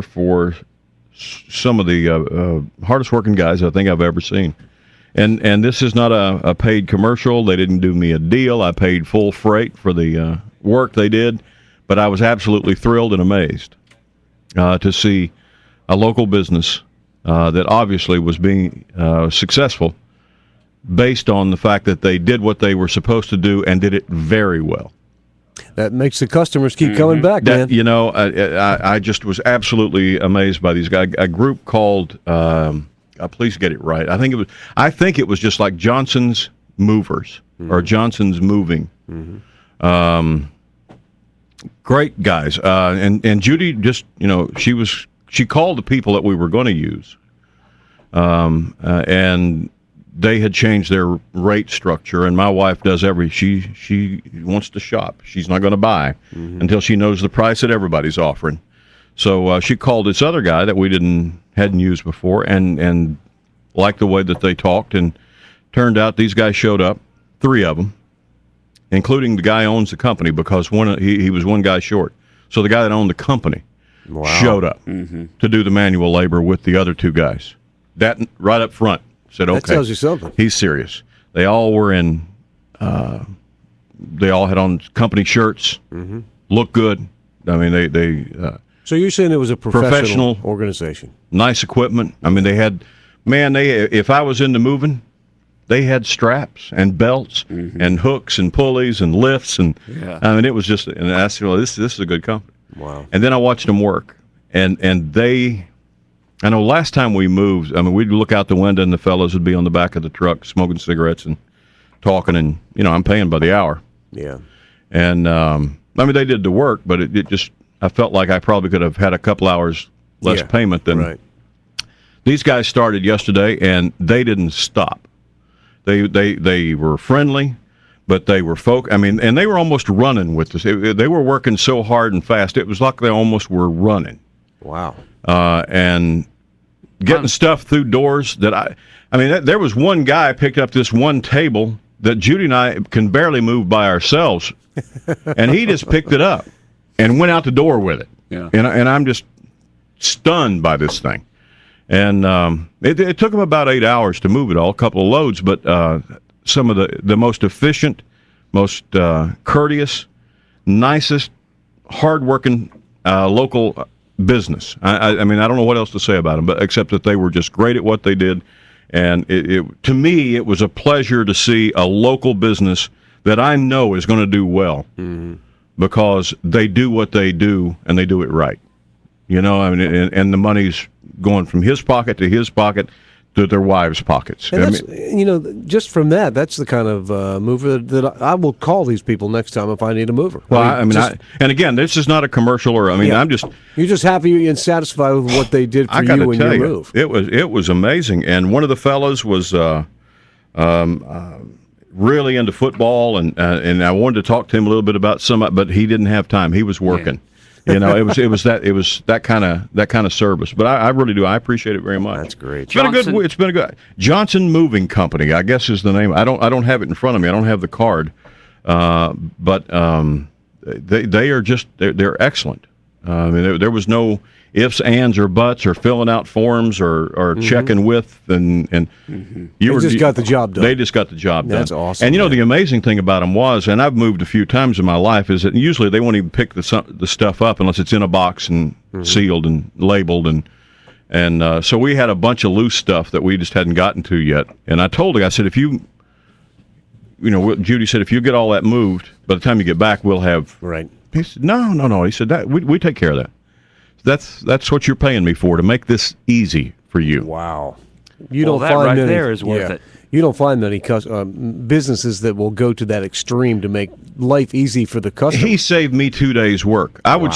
for some of the hardest working guys I think I've ever seen. And this is not a paid commercial. They didn't do me a deal. I paid full freight for the work they did, but I was absolutely thrilled and amazed to see a local business that obviously was being successful based on the fact that they did what they were supposed to do and did it very well. That makes the customers keep coming back, man. You know, I just was absolutely amazed by these guys. A group called, please get it right. I think it was just like Johnson's Movers or Johnson's Moving. Great guys. And Judy just, you know, she called the people that we were going to use, and they had changed their rate structure, and my wife does she wants to shop. She's not going to buy until she knows the price that everybody's offering. So she called this other guy that we hadn't used before, and liked the way that they talked, and turned out these guys showed up, 3 of them, including the guy who owns the company, because he was one guy short. So the guy that owned the company showed up to do the manual labor with the other 2 guys. That right up front. Said, okay, that tells you something. He's serious. They all were in. They all had on company shirts. Looked good. I mean, they. So you're saying it was a professional organization? Nice equipment. I mean, they had. Man, if I was into moving, they had straps and belts and hooks and pulleys and lifts and. Yeah. I mean, it was just. And I said, well, this is a good company. Wow. And then I watched them work, and they. I know last time we moved, I mean, we'd look out the window and the fellows would be on the back of the truck smoking cigarettes and talking, and, you know, I'm paying by the hour. Yeah. And, I mean, they did the work, but it just, I felt like I probably could have had a couple hours less payment than. Right. These guys started yesterday, and they didn't stop. They were friendly, but they were I mean, and they were almost running with this. They were working so hard and fast, it was like they almost were running. Wow. And getting stuff through doors that I mean, there was one guy picked up this one table that Judy and I can barely move by ourselves, and he just picked it up and went out the door with it. Yeah. And I'm just stunned by this thing. And it took him about 8 hours to move it all, a couple of loads, but some of the most efficient, most courteous, nicest, hardworking local business. I mean, I don't know what else to say about them, but except that they were just great at what they did. And to me, it was a pleasure to see a local business that I know is going to do well because they do what they do and they do it right. You know, I mean, and the money's going from his pocket to their wives' pockets. And that's, you know, just from that's the kind of mover that I will call these people next time if I need a mover. Well, and again, this is not a commercial, or I'm just. You're just happy and satisfied with what they did for you and your move. It was amazing, and one of the fellows was really into football, and I wanted to talk to him a little bit about but he didn't have time. He was working. Yeah. You know, it was that kind of service. But I really do. I appreciate it very much. That's great. It's been a good Johnson Moving Company, I guess is the name. I don't have it in front of me. I don't have the card. But they are just they're excellent. I mean, there was no ifs, ands, or buts, or filling out forms, or checking with, and They just got the job done. They just got the job done. That's awesome. And you know, the amazing thing about them was, and I've moved a few times in my life, is that usually they won't even pick the stuff up unless it's in a box and sealed and labeled, and so we had a bunch of loose stuff that we just hadn't gotten to yet. And I told her, I said, if you know, Judy said, if you get all that moved, by the time you get back, we'll have. Right. He said, no. He said, that we take care of that. That's what you're paying me for, to make this easy for you. Wow. That right there is worth it. You don't find many businesses that will go to that extreme to make life easy for the customer. He saved me 2 days' work. I would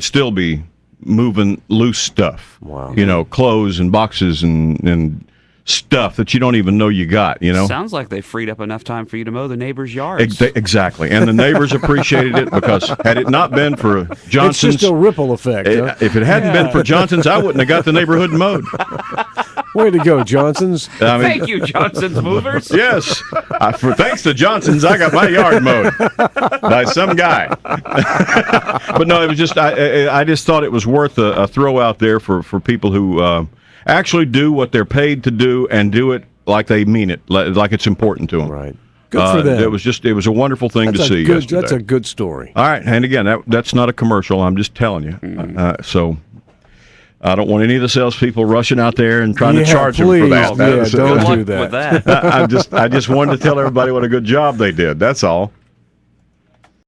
still be moving loose stuff. Wow. You know, clothes and boxes and stuff that you don't even know you got, you know? Sounds like they freed up enough time for you to mow the neighbors' yards. Exactly. And the neighbors appreciated it, because had it not been for Johnson's... It's just a ripple effect. If it hadn't been for Johnson's, I wouldn't have got the neighborhood mowed. Way to go, Johnson's. Thank you, Johnson's Movers. Yes. Thanks to Johnson's, I got my yard mowed by some guy. But no, it was just I just thought it was worth a throw out there for people who actually do what they're paid to do and do it like they mean it, like it's important to them. Right. Good for them. It was a wonderful thing to see yesterday. That's a good story. All right, and again, that's not a commercial. I'm just telling you. So I don't want any of the salespeople rushing out there and trying to charge them for that. Don't do that. With that. I just wanted to tell everybody what a good job they did. That's all.